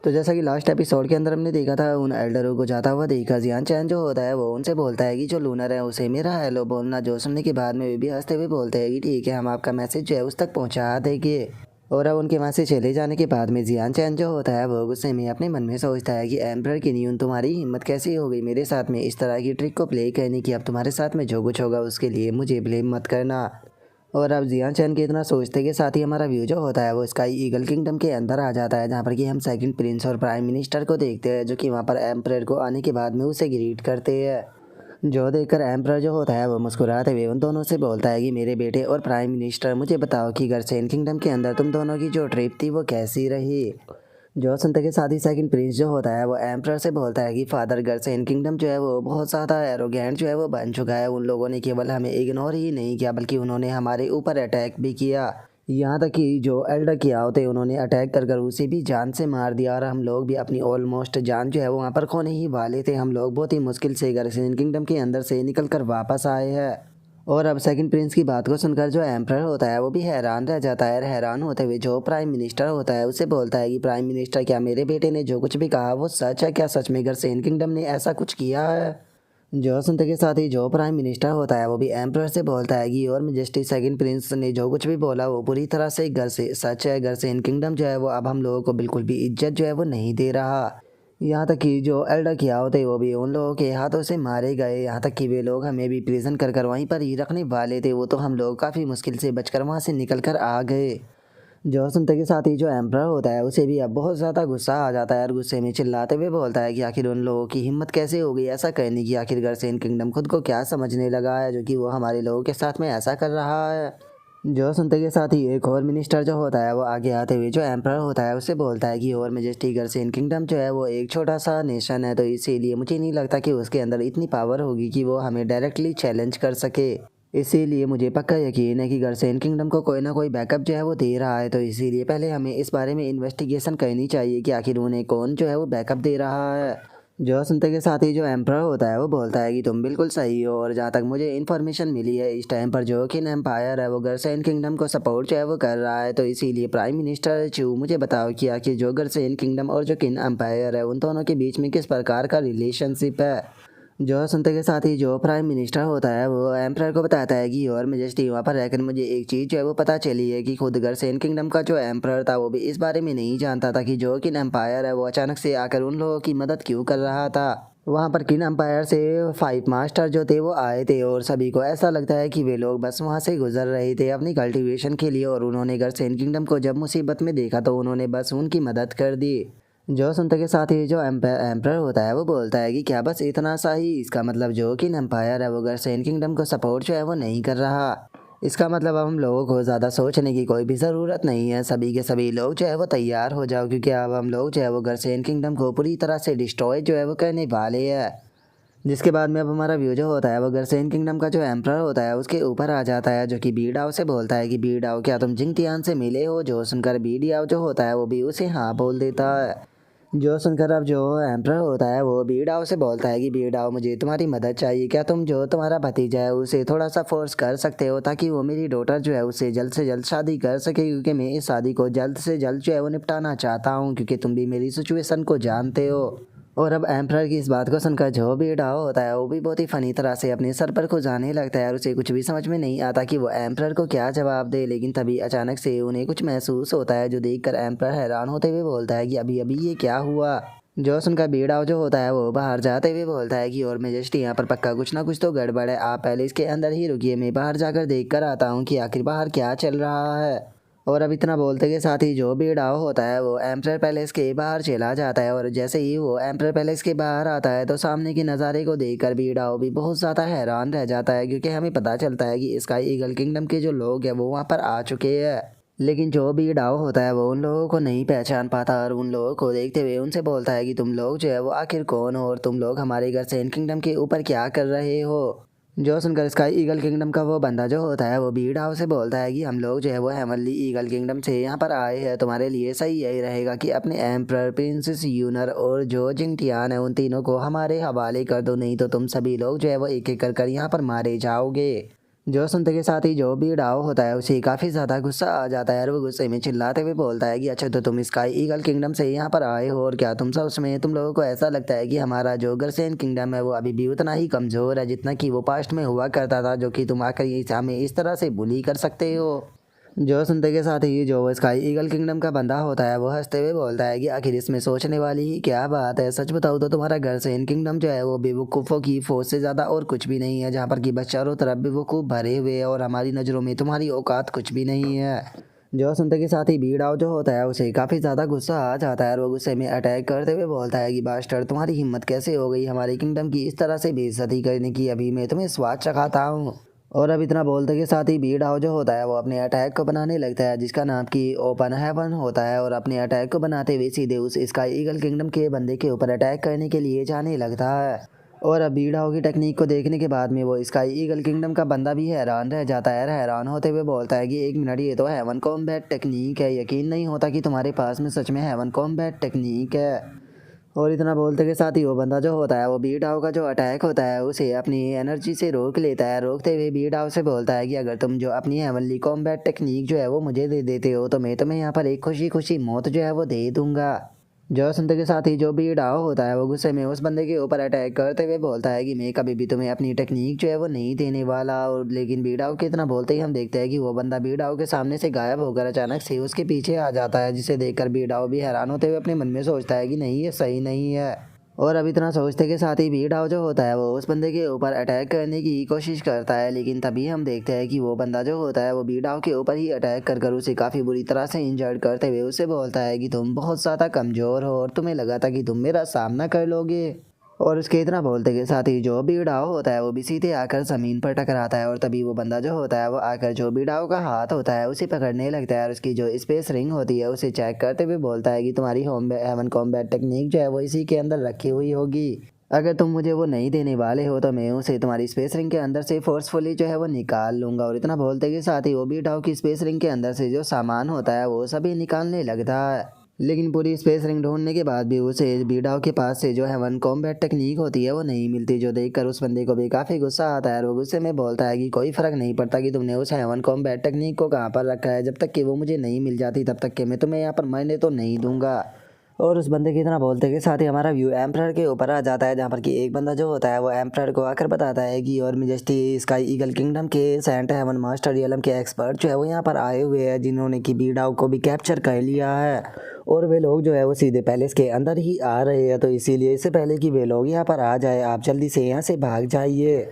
तो जैसा कि लास्ट एपिसोड के अंदर हमने देखा था, उन एल्डरों को जाता हुआ देखा जियान चैन जो होता है वो उनसे बोलता है कि जो लूनर है उसे मेरा हेलो बोलना। जो सुनने के बाद में वे भी हंसते हुए बोलते हैं कि ठीक है, हम आपका मैसेज जो है उस तक पहुंचा देंगे। और अब उनके वहाँ से चले जाने के बाद में जियान चैन जो होता है वो गुस्से में अपने मन में सोचता है कि एम्परर की न्यून तुम्हारी हिम्मत कैसी हो गई मेरे साथ में इस तरह की ट्रिक को प्ले करने की। अब तुम्हारे साथ में जो कुछ होगा उसके लिए मुझे ब्लेम मत करना। और अब जियान चैन के इतना सोचते के साथ ही हमारा व्यू जो होता है वो स्काई ईगल किंगडम के अंदर आ जाता है, जहाँ पर कि हम सेकंड प्रिंस और प्राइम मिनिस्टर को देखते हैं, जो कि वहाँ पर एम्परर को आने के बाद में उसे ग्रीट करते हैं। जो देखकर एम्परर जो होता है वो मुस्कुराते हुए उन दोनों से बोलता है कि मेरे बेटे और प्राइम मिनिस्टर, मुझे बताओ कि गर्सेन किंगडम के अंदर तुम दोनों की जो ट्रिप थी वो कैसी रही। जो सुनते के साथ ही सेकंड प्रिंस जो होता है वो एम्परर से बोलता है कि फादर गर्सेन किंगडम जो है वो बहुत ज़्यादा एरोगेंट जो है वो बन चुका है। उन लोगों ने केवल हमें इग्नोर ही नहीं किया बल्कि उन्होंने हमारे ऊपर अटैक भी किया। यहाँ तक कि जो एल्डर किया होते उन्होंने अटैक कर कर उसे भी जान से मार दिया, और हम लोग भी अपनी ऑलमोस्ट जान जो है वो वहाँ पर खोने ही वाले थे। हम लोग बहुत ही मुश्किल से गर्सेन किंगडम के अंदर से निकल कर वापस आए हैं। और अब सेकंड प्रिंस की बात को सुनकर जो एम्परर होता है वो भी हैरान रह जाता है। हैरान होते हुए जो प्राइम मिनिस्टर होता है उसे बोलता है कि प्राइम मिनिस्टर, क्या मेरे बेटे ने जो कुछ भी कहा वो सच है? क्या सच में गर्सेन किंगडम ने ऐसा कुछ किया है? जो सुनते के साथ ही जो प्राइम मिनिस्टर होता है वो भी एम्परर से बोलता है कि योर मेजेस्टी, सेकंड प्रिंस ने जो कुछ भी बोला वो पूरी तरह से घर से सच है। गर्सेन किंगडम जो है वो अब हम लोगों को बिल्कुल भी इज्जत जो है वो नहीं दे रहा। यहाँ तक कि जो एल्डर किया होते वो भी उन लोगों के हाथों से मारे गए। यहाँ तक कि वे लोग हमें भी प्रिजन कर कर वहीं पर ही रखने वाले थे, वो तो हम लोग काफ़ी मुश्किल से बचकर वहाँ से निकल कर आ गए। जो सुनते के साथ ही जो एम्परर होता है उसे भी अब बहुत ज़्यादा गुस्सा आ जाता है, और गुस्से में चिल्लाते हुए बोलता है कि आखिर उन लोगों की हिम्मत कैसे हो गई ऐसा करने की। आखिर गर्सेन किंगडम खुद को क्या समझने लगा है जो कि वो हमारे लोगों के साथ में ऐसा कर रहा है। जो सुनते के साथ ही एक और मिनिस्टर जो होता है वो आगे आते हुए जो एम्परर होता है उससे बोलता है कि और मेजेस्टी, गर्सेन किंगडम जो है वो एक छोटा सा नेशन है, तो इसीलिए मुझे नहीं लगता कि उसके अंदर इतनी पावर होगी कि वो हमें डायरेक्टली चैलेंज कर सके। इसीलिए मुझे पक्का यकीन है कि गर्सेन किंगडम को कोई ना कोई बैकअप जो है वो दे रहा है, तो इसीलिए पहले हमें इस बारे में इन्वेस्टिगेशन करनी चाहिए कि आखिर उन्हें कौन जो है वो बैकअप दे रहा है। जो सुनते के साथ ही जो एम्परर होता है वो बोलता है कि तुम बिल्कुल सही हो, और जहाँ तक मुझे इन्फॉर्मेशन मिली है इस टाइम पर जो किन एम्पायर है वो गर्सेन किंगडम को सपोर्ट जो है वो कर रहा है, तो इसीलिए प्राइम मिनिस्टर चू मुझे बताओ कि आखिर जो गर्सेन किंगडम और जो किन एम्पायर है उन दोनों के बीच में किस प्रकार का रिलेशनशिप है। जो सुनते के साथ ही जो प्राइम मिनिस्टर होता है वो एम्परर को बताता है कि योर मेजेस्टी, वहाँ पर रहकर मुझे एक चीज़ जो है वो पता चली है कि खुद गर्सेन किंगडम का जो एम्परर था वो भी इस बारे में नहीं जानता था कि जो किन एम्पायर है वो अचानक से आकर उन लोगों की मदद क्यों कर रहा था। वहाँ पर किन एम्पायर से 5 मास्टर जो थे वो आए थे, और सभी को ऐसा लगता है कि वे लोग बस वहाँ से गुजर रहे थे अपनी कल्टीवेशन के लिए, और उन्होंने गर्सेन किंगडम को जब मुसीबत में देखा तो उन्होंने बस उनकी मदद कर दी। जो सुनते के साथ ही जो एम्परर होता है वो बोलता है कि क्या बस इतना सा ही? इसका मतलब जो कि एम्पायर है वो गर्सेन किंगडम को सपोर्ट जो है वो नहीं कर रहा। इसका मतलब अब हम लोगों को ज़्यादा सोचने की कोई भी ज़रूरत नहीं है, सभी के सभी लोग जो है वो तैयार हो जाओ, क्योंकि अब हम लोग जो है वो गर्सेन किंगडम को पूरी तरह से डिस्ट्रॉय जो है वो करने वाले हैं। जिसके बाद में अब हमारा व्यू जो होता है वो गर्सेन किंगडम का जो एम्परर होता है उसके ऊपर आ जाता है, जो कि बीडाओ से बोलता है कि बीडाओ, क्या तुम जिंगतियान से मिले हो? जो सुनकर बीडियाओ जो होता है वो भी उसे हाँ बोल देता है। जो सुनकर अब जो एम्परर होता है वो बीडाओ से बोलता है कि बीडाओ, मुझे तुम्हारी मदद चाहिए। क्या तुम जो तुम्हारा भतीजा है उसे थोड़ा सा फोर्स कर सकते हो ताकि वो मेरी डॉटर जो है उससे जल्द से जल्द शादी कर सके, क्योंकि मैं इस शादी को जल्द से जल्द जो है वो निपटाना चाहता हूँ, क्योंकि तुम भी मेरी सिचुएशन को जानते हो। और अब एम्परर की इस बात को सुनकर जो बीडाओ होता है वो भी बहुत ही फनी तरह से अपने सर पर खुजाने लगता है, और उसे कुछ भी समझ में नहीं आता कि वो एम्परर को क्या जवाब दे। लेकिन तभी अचानक से उन्हें कुछ महसूस होता है, जो देखकर एम्परर हैरान होते हुए बोलता है कि अभी अभी ये क्या हुआ। जो सुनकर बीडाओ जो होता है वो बाहर जाते हुए बोलता है कि और मेजेस्टी, यहाँ पर पक्का कुछ ना कुछ तो गड़बड़ है, आप पहले इसके अंदर ही रुकिए, मैं बाहर जाकर देख कर आता हूँ कि आखिर बाहर क्या चल रहा है। और अब इतना बोलते के साथ ही जो बीडाओ होता है वो एम्परर पैलेस के बाहर चला जाता है, और जैसे ही वो एम्परर पैलेस के बाहर आता है तो सामने के नज़ारे को देखकर बीडाओ भी बहुत ज़्यादा हैरान रह जाता है, क्योंकि हमें पता चलता है कि स्काई ईगल किंगडम के जो लोग हैं वो वहाँ पर आ चुके हैं। लेकिन जो बीडाओ होता है वो उन लोगों को नहीं पहचान पाता, और उन लोगों को देखते हुए उनसे बोलता है कि तुम लोग जो है वो आखिर कौन हो, और तुम लोग हमारे गर्सेन किंगडम के ऊपर क्या कर रहे हो। जो सुनकर स्काई ईगल किंगडम का वो बंदा जो होता है वो बीड हाउस से बोलता है कि हम लोग जो है वो हेवनली ईगल किंगडम से यहाँ पर आए हैं, तुम्हारे लिए सही यही रहेगा कि अपने एम्परर, प्रिंसेस यूनर और जो जिंगटियान है उन तीनों को हमारे हवाले कर दो, नहीं तो तुम सभी लोग जो है वो एक एक कर कर यहाँ पर मारे जाओगे। जो सुनते के साथ ही जो भी डाव होता है उसे काफ़ी ज़्यादा गुस्सा आ जाता है और वो गुस्से में चिल्लाते हुए बोलता है कि अच्छा तो तुम स्काई ईगल किंगडम से यहाँ पर आए हो और क्या तुम सब उसमें तुम लोगों को ऐसा लगता है कि हमारा जो गर्सेन किंगडम है वो अभी भी उतना ही कमज़ोर है जितना कि वो पास्ट में हुआ करता था, जो कि तुम आकर हमें इस तरह से बुली कर सकते हो। जो सुनते के साथ ही जो स्काई ईगल किंगडम का बंदा होता है वो हंसते हुए बोलता है कि आखिर इसमें सोचने वाली ही क्या बात है, सच बताऊँ तो तुम्हारा गर्सेन किंगडम जो है वो बेवकूफ़ों की फौज से ज़्यादा और कुछ भी नहीं है, जहाँ पर कि बस चारों तरफ बेवकूफ़ भरे हुए हैं और हमारी नज़रों में तुम्हारी औकात कुछ भी नहीं है। जो सुनते के साथ ही बीड़ाव जो होता है उसे काफ़ी ज़्यादा गुस्सा आ जाता है और वो गुस्से में अटैक करते हुए बोलता है कि बास्टर तुम्हारी हिम्मत कैसे हो गई हमारे किंगडम की इस तरह से बेइज्जती करने की, अभी मैं तुम्हें स्वाद चखाता हूँ। और अब इतना बोलते के साथ ही बीड़ाव जो होता है वो अपने अटैक को बनाने लगता है जिसका नाम कि ओपन हेवन होता है और अपने अटैक को बनाते हुए सीधे उस स्काई ईगल किंगडम के बंदे के ऊपर अटैक करने के लिए जाने लगता है। और अब बीड़ाव की टेक्निक को देखने के बाद में वो स्काई ईगल किंगडम का बंदा भी हैरान रह जाता है, हैरान होते हुए बोलता है कि एक मिनट, ये तो हेवन कॉम्बैट टेक्निक है, यकीन नहीं होता कि तुम्हारे पास में सच में हेवन कॉम्बैट टेक्निक है। और इतना बोलते के साथ ही वो बंदा जो होता है वो बीड़ाव का जो अटैक होता है उसे अपनी एनर्जी से रोक लेता है, रोकते हुए बीड़ाव से बोलता है कि अगर तुम जो अपनी हेवनली कॉम्बैट टेक्निक जो है वो मुझे दे देते हो तो मैं तुम्हें यहाँ पर एक खुशी खुशी मौत जो है वो दे दूंगा। जो सुनते के साथ ही जो बीड़ाव होता है वो गुस्से में उस बंदे के ऊपर अटैक करते हुए बोलता है कि मैं कभी भी तुम्हें अपनी टेक्निक जो है वो नहीं देने वाला। और लेकिन बीड़ाव के इतना बोलते ही हम देखते हैं कि वो बंदा बीड़ाव के सामने से गायब होकर अचानक से उसके पीछे आ जाता है, जिसे देखकर बीड़ाव भी हैरान होते हुए अपने मन में सोचता है कि नहीं, ये सही नहीं है। और अब इतना सोचते के साथ ही बीड़ाव जो होता है वो उस बंदे के ऊपर अटैक करने की कोशिश करता है, लेकिन तभी हम देखते हैं कि वो बंदा जो होता है वो बीड़ाव के ऊपर ही अटैक कर उसे काफ़ी बुरी तरह से इंजर्ड करते हुए उसे बोलता है कि तुम बहुत ज़्यादा कमज़ोर हो और तुम्हें लगा था कि तुम मेरा सामना कर लोगे। और उसके इतना बोलते के साथ ही जो बीड़ाव होता है वो भी सीधे आकर ज़मीन पर टकराता है और तभी वो बंदा जो होता है वो आकर जो बीड़ाव का हाथ होता है उसे पकड़ने लगता है और उसकी जो स्पेस रिंग होती है उसे चेक करते हुए बोलता है कि तुम्हारी होम हेवन कॉम्बैट टेक्निक जो है वो इसी के अंदर रखी हुई होगी, अगर तुम मुझे वो नहीं देने वाले हो तो मैं उसे तुम्हारी स्पेस रिंग के अंदर से फोर्सफुली जो है वो निकाल लूँगा। और इतना बोलते के साथ ही वो बीड़ाव की स्पेस रिंग के अंदर से जो सामान होता है वो सभी निकालने लगता है, लेकिन पूरी स्पेस रिंग ढूंढने के बाद भी उसे बीड़ाव के पास से जो हेवन कॉम्बैट टेक्निक होती है वो नहीं मिलती, जो देखकर उस बंदे को भी काफ़ी गुस्सा आता है और वो गुस्से में बोलता है कि कोई फ़र्क नहीं पड़ता कि तुमने उस हेवन कॉम्बैट टेक्निक को कहाँ पर रखा है, जब तक कि वो मुझे नहीं मिल जाती तब तक कि मैं तुम्हें यहाँ पर मरने तो नहीं दूंगा। और उस बंदे की इतना बोलते के साथ ही हमारा व्यू एम्परर के ऊपर आ जाता है, जहाँ पर कि एक बंदा जो होता है वो एम्परर को आकर बताता है कि और मेजेस्टी स्काई ईगल किंगडम के सेंट हेवन मास्टर रियलम के एक्सपर्ट जो है वो यहाँ पर आए हुए हैं, जिन्होंने कि बीड़ाव को भी कैप्चर कर लिया है और वे लोग जो है वो सीधे पैलेस के अंदर ही आ रहे हैं, तो इसीलिए इससे पहले कि वे लोग यहाँ पर आ जाए आप जल्दी से यहाँ से भाग जाइए।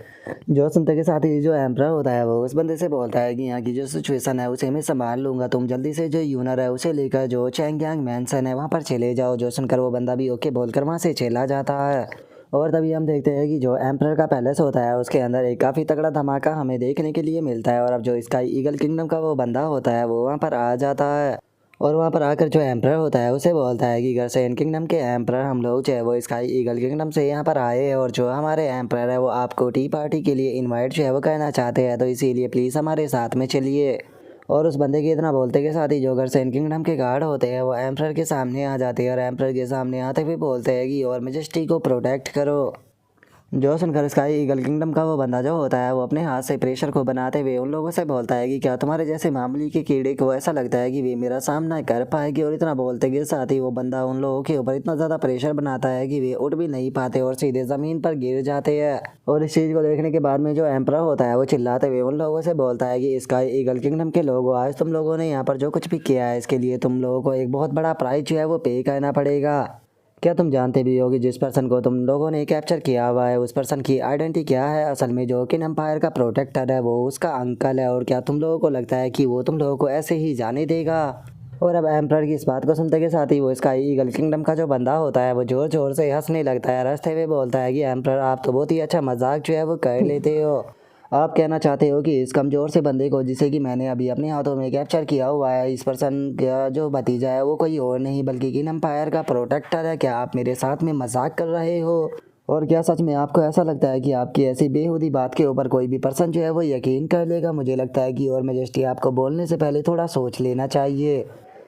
जो सुनते के साथ ही जो एम्परर होता है वो उस बंदे से बोलता है कि यहाँ की जो सिचुएशन है उसे मैं संभाल लूँगा, तुम जल्दी से जो यूनर है उसे लेकर जो चैंगयांग मैंसन है वहाँ पर चले जाओ। जो सुनकर वो बंदा भी ओके बोलकर वहाँ से चला जाता है। और तभी हम देखते हैं कि जो एम्परर का पैलेस होता है उसके अंदर एक काफ़ी तगड़ा धमाका हमें देखने के लिए मिलता है और अब जो स्काई ईगल किंगडम का वो बंदा होता है वो वहाँ पर आ जाता है और वहाँ पर आकर जो एम्परर होता है उसे बोलता है कि गर्सेन किंगडम के एम्परर हम लोग जो है वो स्काई ईगल किंगडम से यहाँ पर आए हैं और जो हमारे एम्परर है वो आपको टी पार्टी के लिए इनवाइट जो है वो करना चाहते हैं, तो इसीलिए प्लीज़ हमारे साथ में चलिए। और उस बंदे के इतना बोलते के साथ ही जो गर्सेन किंगडम के गार्ड होते हैं वो एम्परर के सामने आ जाते हैं और एम्परर के सामने आते हुए बोलते हैं कि और मेजेस्टी को प्रोटेक्ट करो। जो सुनकर स्काई ईगल किंगडम का वो बंदा जो होता है वो अपने हाथ से प्रेशर को बनाते हुए उन लोगों से बोलता है कि क्या तुम्हारे जैसे मामूली के कीड़े को ऐसा लगता है कि वे मेरा सामना कर पाएगी। और इतना बोलते के साथ ही वो बंदा उन लोगों के ऊपर इतना ज़्यादा प्रेशर बनाता है कि वे उठ भी नहीं पाते और सीधे ज़मीन पर गिर जाते हैं। और इस चीज़ को देखने के बाद में जो एम्परर होता है वो चिल्लाते हुए उन लोगों से बोलता है कि स्काई ईगल किंगडम के लोगों, आज तुम लोगों ने यहाँ पर जो कुछ भी किया है इसके लिए तुम लोगों को एक बहुत बड़ा प्राइज जो है वो पे करना पड़ेगा। क्या तुम जानते भी हो कि जिस पर्सन को तुम लोगों ने कैप्चर किया हुआ है उस पर्सन की आइडेंटिटी क्या है? असल में जो किन एम्पायर का प्रोटेक्टर है वो उसका अंकल है। और क्या तुम लोगों को लगता है कि वो तुम लोगों को ऐसे ही जाने देगा? और अब एम्परर की इस बात को सुनते के साथ ही वो स्काई ईगल किंगडम का जो बंदा होता है वो जोर जोर से हंसने लगता है, हंसते हुए बोलता है कि एम्परर आप तो बहुत ही अच्छा मजाक जो है वो कर लेते हो। आप कहना चाहते हो कि इस कमज़ोर से बंदे को जिसे कि मैंने अभी अपने हाथों में कैप्चर किया हुआ है, इस पर्सन का जो भतीजा है वो कोई और नहीं बल्कि किन एम्पायर का प्रोटेक्टर है, क्या आप मेरे साथ में मजाक कर रहे हो? और क्या सच में आपको ऐसा लगता है कि आपकी ऐसी बेहुदी बात के ऊपर कोई भी पर्सन जो है वो यकीन कर लेगा? मुझे लगता है कि और मेजेस्टी आपको बोलने से पहले थोड़ा सोच लेना चाहिए।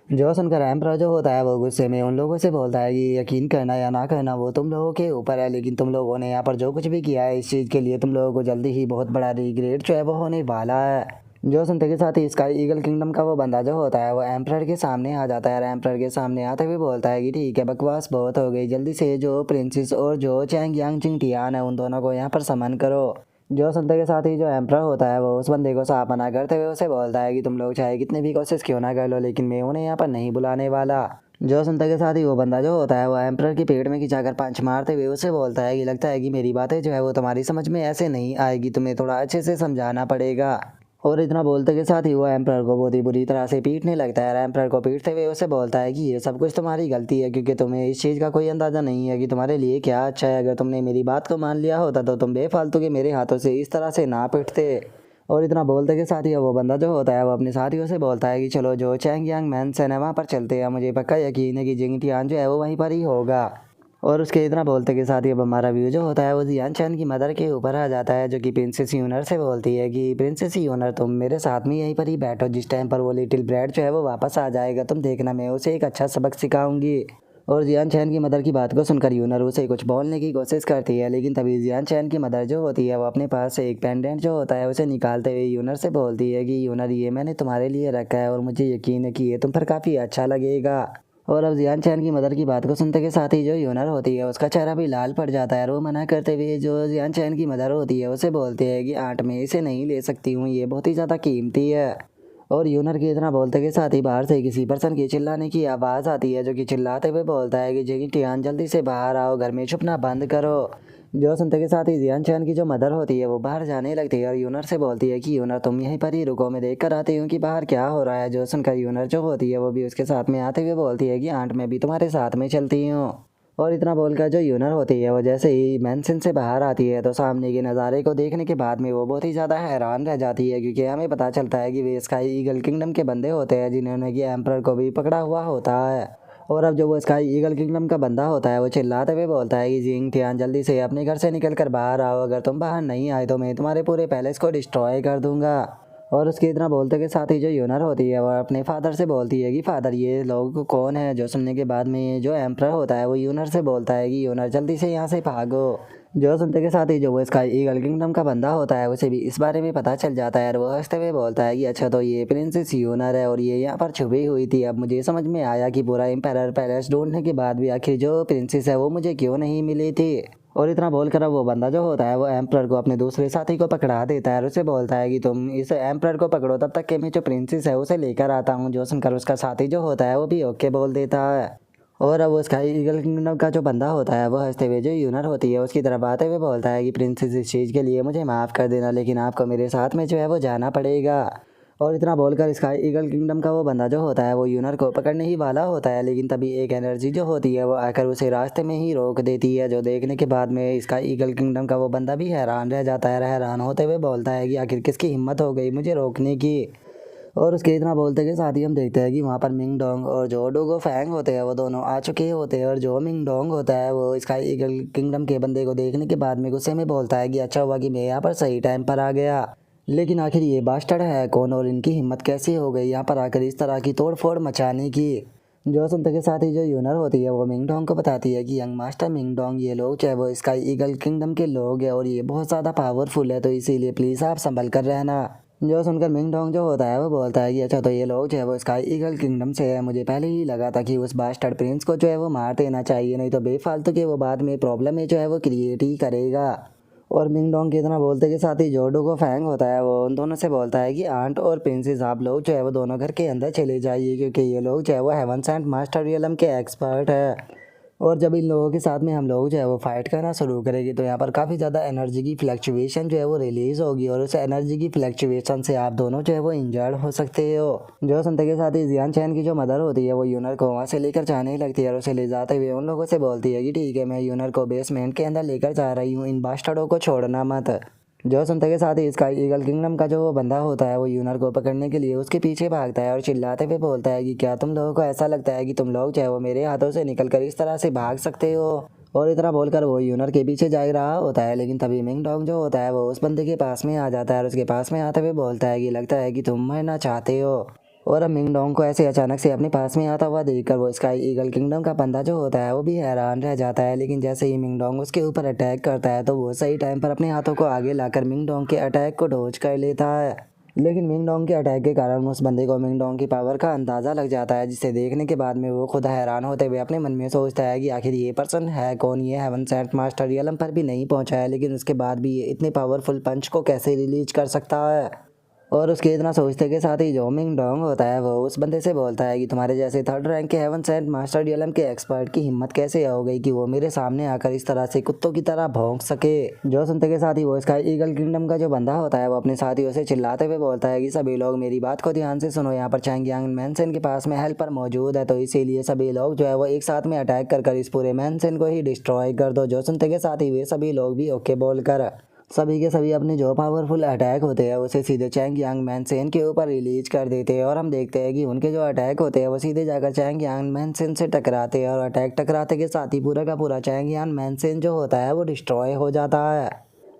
जो सुनकर एम्प्रर जो होता है वो गुस्से में उन लोगों से बोलता है कि यकीन करना या ना करना वो तुम लोगों के ऊपर है, लेकिन तुम लोगों ने यहाँ पर जो कुछ भी किया है इस चीज़ के लिए तुम लोगों को जल्दी ही बहुत बड़ा रिग्रेट जो है वो होने वाला है। जो सुनते के साथ ही स्काई ईगल किंगडम का वो बंदा जो होता है वो एम्प्रर के सामने आ जाता है और एम्प्रर के सामने आते हुए बोलता है कि ठीक है, बकवास बहुत हो गई, जल्दी से जो प्रिंसेस और जो चैंग यांग चिंग टियान है उन दोनों को यहाँ पर समन करो। जो सुनते के साथ ही जो एम्प्रर होता है वो उस बंदे को साफ मना करते हुए उसे बोलता है कि तुम लोग चाहे कितनी भी कोशिश क्यों ना कर लो, लेकिन मैं उन्हें यहाँ पर नहीं बुलाने वाला। जो सुनते के साथ ही वो बंदा जो होता है वो एम्प्रर के पेट में खिंचाकर पंच मारते हुए उसे बोलता है कि लगता है कि मेरी बातें जो है वो तुम्हारी समझ में ऐसे नहीं आएगी, तुम्हें थोड़ा अच्छे से समझाना पड़ेगा। और इतना बोलते के साथ ही वो एम्प्रर को बहुत ही बुरी तरह से पीटने लगता है और एम्प्रर को पीटते हुए उसे बोलता है कि ये सब कुछ तुम्हारी गलती है, क्योंकि तुम्हें इस चीज़ का कोई अंदाज़ा नहीं है कि तुम्हारे लिए क्या अच्छा है। अगर तुमने मेरी बात को मान लिया होता तो तुम बेफालतू के मेरे हाथों से इस तरह से ना पिटते। और इतना बोलते के साथ ही वो बंदा जो होता है वो अपने साथियों से बोलता है कि चलो जो चैंग यांग मैन सिनेमा पर चलते हैं, मुझे पक्का यकीन है कि जिंग टियान जो है वो वहीं पर ही होगा। और उसके इतना बोलते के साथ ही अब हमारा व्यू जो होता है वो जियान चैन की मदर के ऊपर आ जाता है, जो कि प्रिंसेस यूनर से बोलती है कि प्रिंसेस यूनर तुम मेरे साथ में यहीं पर ही बैठो, जिस टाइम पर वो लिटिल ब्रैड जो है वो वापस आ जाएगा तुम देखना मैं उसे एक अच्छा सबक सिखाऊंगी। और जियान चैन की मदर की बात को सुनकर यूनर उसे कुछ बोलने की कोशिश करती है, लेकिन तभी जियान चैन की मदर जो होती है वो अपने पास से एक पेंडेंट जो होता है उसे निकालते हुए यूनर से बोलती है कि यूनर ये मैंने तुम्हारे लिए रखा है और मुझे यकीन है कि ये तुम पर काफ़ी अच्छा लगेगा। और अब जियान चैन की मदर की बात को सुनते के साथ ही जो यूनर होती है उसका चेहरा भी लाल पड़ जाता है और वो मना करते हुए जो जियान चैन की मदर होती है उसे बोलती है कि आंट मैं इसे नहीं ले सकती हूँ, ये बहुत ही ज़्यादा कीमती है। और यूनर के इतना बोलते के साथ ही बाहर से किसी पर्सन की चिल्लाने की आवाज़ आती है, जो कि चिल्लाते हुए बोलता है कि जेगी टियान जल्दी से बाहर आओ, घर में छुपना बंद करो। जो सुनते के साथ ही जियान चैन की जो मदर होती है वो बाहर जाने लगती है और यूनर से बोलती है कि यूनर तुम यहीं पर ही रुको, मैं देख कर आती हूँ कि बाहर क्या हो रहा है। जो सुनकर यूनर जो होती है वो भी उसके साथ में आते हुए बोलती है कि आंट मैं भी तुम्हारे साथ में चलती हूँ। और इतना बोलकर जो यूनर होती है वो जैसे ही मैंसन से बाहर आती है तो सामने के नज़ारे को देखने के बाद में वो बहुत ही ज़्यादा हैरान रह जाती है, क्योंकि हमें पता चलता है कि वे स्काई ईगल किंगडम के बंदे होते हैं जिन्होंने कि एम्प्रर को भी पकड़ा हुआ होता है। और अब जो वो स्काई ईगल किंगडम का बंदा होता है वो चिल्लाते हुए बोलता है कि जिंग टियान जल्दी से अपने घर से निकल कर बाहर आओ, अगर तुम बाहर नहीं आए तो मैं तुम्हारे पूरे पैलेस को डिस्ट्रॉय कर दूंगा। और उसके इतना बोलते के साथ ही जो यूनर होती है वो अपने फादर से बोलती है कि फादर ये लोग कौन है। जो सुनने के बाद में जो एम्प्रर होता है वो यूनर से बोलता है कि यूनर जल्दी से यहाँ से भागो। जो सुनते के साथ ही जो वो स्काई ईगल किंगडम का बंदा होता है उसे भी इस बारे में पता चल जाता है और वो हंसते हुए बोलता है कि अच्छा तो ये प्रिंसेस यूनर है और ये यहाँ पर छुपी हुई थी। अब मुझे समझ में आया कि पूरा एम्पायर पैलेस ढूंढने के बाद भी आखिर जो प्रिंसेस है वो मुझे क्यों नहीं मिली थी। और इतना बोलकर अब वो बंदा जो होता है वो एम्प्रर को अपने दूसरे साथी को पकड़ा देता है और उसे बोलता है कि तुम इस एम्प्रर को पकड़ो तब तक कि मैं जो प्रिंसेस है उसे लेकर आता हूँ। जो सुनकर उसका साथी जो होता है वो भी ओके बोल देता है। और अब उसका ईगल किंगडम का जो बंदा होता है वो हंसते हुए जो यूनर होती है उसकी तरफ आते हुए बोलता है कि प्रिंसेस इस चीज़ के लिए मुझे माफ़ कर देना, लेकिन आपको मेरे साथ में जो है वो जाना पड़ेगा। और इतना बोलकर इसका ईगल किंगडम का वो बंदा जो होता है वो यूनर को पकड़ने ही वाला होता है, लेकिन तभी एक एनर्जी जो होती है वो आकर उसे रास्ते में ही रोक देती है। जो देखने के बाद में इसका ईगल किंगडम का वो बंदा भी हैरान रह जाता है, हैरान होते हुए बोलता है कि आखिर किसकी हिम्मत हो गई मुझे रोकने की। और उसके इतना बोलते के साथ ही हम देखते हैं कि वहाँ पर मिंग डोंग और जो डोगो फैंग होते हैं वो दोनों आ चुके होते हैं। और जो मिंग डोंग होता है वो स्काई ईगल किंगडम के बंदे को देखने के बाद में गुस्से में बोलता है कि अच्छा हुआ कि मैं यहाँ पर सही टाइम पर आ गया, लेकिन आखिर ये बास्टर्ड है कौन और इनकी हिम्मत कैसी हो गई यहाँ पर आकर इस तरह की तोड़ फोड़ मचाने की। जो सुनते के साथ ही जो यूनर होती है वो मिंग डोंग को बताती है कि यंग मास्टर मिंग डोंग ये लोग चाहे वो स्काई ईगल किंगडम के लोग हैं और ये बहुत ज़्यादा पावरफुल है, तो इसीलिए प्लीज़ आप संभल कर रहना। जो सुनकर मिंग डोंग जो होता है वो बोलता है कि अच्छा तो ये लोग जो है वो स्काई ईगल किंगडम से है, मुझे पहले ही लगा था कि उस बास्टर्ड प्रिंस को जो है वो मार देना चाहिए, नहीं तो बेफालतू के वो बाद में प्रॉब्लम में जो है वो क्रिएट ही करेगा। और मिंग डोंग के इतना बोलते के साथ ही जोडो को फैंग होता है वो उन दोनों से बोलता है कि आंट और प्रिंसेस आप लोग जो है वो दोनों घर के अंदर चले जाइए, क्योंकि ये लोग जो है वो हेवंस एंड मास्टर रियलम के एक्सपर्ट है। और जब इन लोगों के साथ में हम लोग जो है वो फाइट करना शुरू करेंगे तो यहाँ पर काफ़ी ज़्यादा एनर्जी की फ्लक्चुएशन जो है वो रिलीज़ होगी और उस एनर्जी की फ्लक्चुएशन से आप दोनों जो है वो इंजर्ड हो सकते हो। जो सुनते के साथ ही जियान चैन की जो मदर होती है वो यूनर को वहाँ से लेकर जाने लगती है और उसे ले जाते हुए उन लोगों से बोलती है कि ठीक है मैं यूनर को बेसमेंट के अंदर लेकर जा रही हूँ, इन बास्टर्डों को छोड़ना मत। जो सुनते के साथ ही इसका ईगल किंगडम का जो बंदा होता है वो यूनर को पकड़ने के लिए उसके पीछे भागता है और चिल्लाते हुए बोलता है कि क्या तुम लोगों को ऐसा लगता है कि तुम लोग चाहे वो मेरे हाथों से निकल कर इस तरह से भाग सकते हो। और इतना बोलकर वो यूनर के पीछे जा रहा होता है, लेकिन तभी मिंग डोंग जो होता है वो उस बंदे के पास में आ जाता है और उसके पास में आते हुए बोलता है कि लगता है कि तुम मरना चाहते हो। और अब मिंग डोंग को ऐसे अचानक से अपने पास में आता हुआ देखकर वो स्काई ईगल किंगडम का बंदा जो होता है वो भी हैरान रह जाता है। लेकिन जैसे ही मिंग डोंग उसके ऊपर अटैक करता है तो वो सही टाइम पर अपने हाथों को आगे लाकर मिंग डोंग के अटैक को डॉज कर लेता है। लेकिन मिंग डोंग के अटैक के कारण उस बंदे को मिंग डोंग की पावर का अंदाज़ा लग जाता है, जिसे देखने के बाद में वो खुद हैरान होते हुए अपने मन में सोचता है कि आखिर ये पर्सन है कौन, ये हेवन सेंट मास्टर रियलम पर भी नहीं पहुंचा है लेकिन उसके बाद भी ये इतने पावरफुल पंच को कैसे रिलीज कर सकता है। और उसके इतना सोचते के साथ ही जो मिंग डोंग होता है वो उस बंदे से बोलता है कि तुम्हारे जैसे थर्ड रैंक के हेवन सेंट मास्टर डीएलएम के एक्सपर्ट की हिम्मत कैसे हो गई कि वो मेरे सामने आकर इस तरह से कुत्तों की तरह भौंक सके। जो सुनते के साथ ही वो स्काई ईगल किंगडम का जो बंदा होता है वो अपने साथियों से चिल्लाते हुए बोलता है कि सभी लोग मेरी बात को ध्यान से सुनो, यहाँ पर चैंगयांग मैनसन के पास में हेल्पर मौजूद है, तो इसीलिए सभी लोग जो है वो एक साथ में अटैक कर इस पूरे मैनसन को ही डिस्ट्रॉय कर दो। जो सुनते के साथ ही वे सभी लोग भी ओके बोलकर सभी के सभी अपने जो पावरफुल अटैक होते हैं उसे सीधे चैंग यांग मैनसेन के ऊपर रिलीज कर देते हैं। और हम देखते हैं कि उनके जो अटैक होते हैं वो सीधे जाकर चैंग यांग मैनसेन से टकराते हैं और अटैक टकराते के साथ ही पूरा का पूरा चैंग यांग मैनसेन जो होता है वो डिस्ट्रॉय हो जाता है।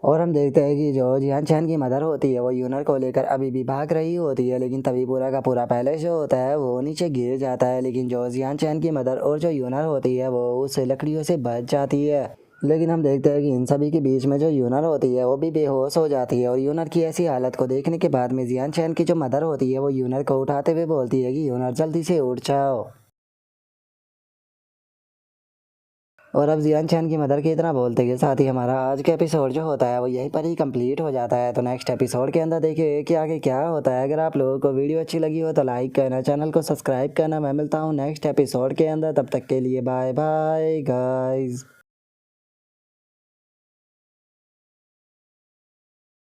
और हम देखते हैं कि जो जियान चैन की मदर होती है वो यूनर को लेकर अभी भी भाग रही होती है, लेकिन तभी पूरा का पूरा पैलेस जो होता है वो नीचे गिर जाता है। लेकिन जो जियान चैन की मदर और जो यूनर होती है वो उस लकड़ियों से बच जाती है। लेकिन हम देखते हैं कि इन सभी के बीच में जो यूनर होती है वो भी बेहोश हो जाती है। और यूनर की ऐसी हालत को देखने के बाद में जियान चैन की जो मदर होती है वो यूनर को उठाते हुए बोलती है कि यूनर जल्दी से उठ जाओ। और अब जियान चैन की मदर के इतना बोलते के साथ ही हमारा आज का एपिसोड जो होता है वो यहीं पर ही कंप्लीट हो जाता है। तो नेक्स्ट एपिसोड के अंदर देखिए कि आगे क्या होता है। अगर आप लोगों को वीडियो अच्छी लगी हो तो लाइक करना, चैनल को सब्सक्राइब करना। मैं मिलता हूँ नेक्स्ट एपिसोड के अंदर, तब तक के लिए बाय बाय गाइज।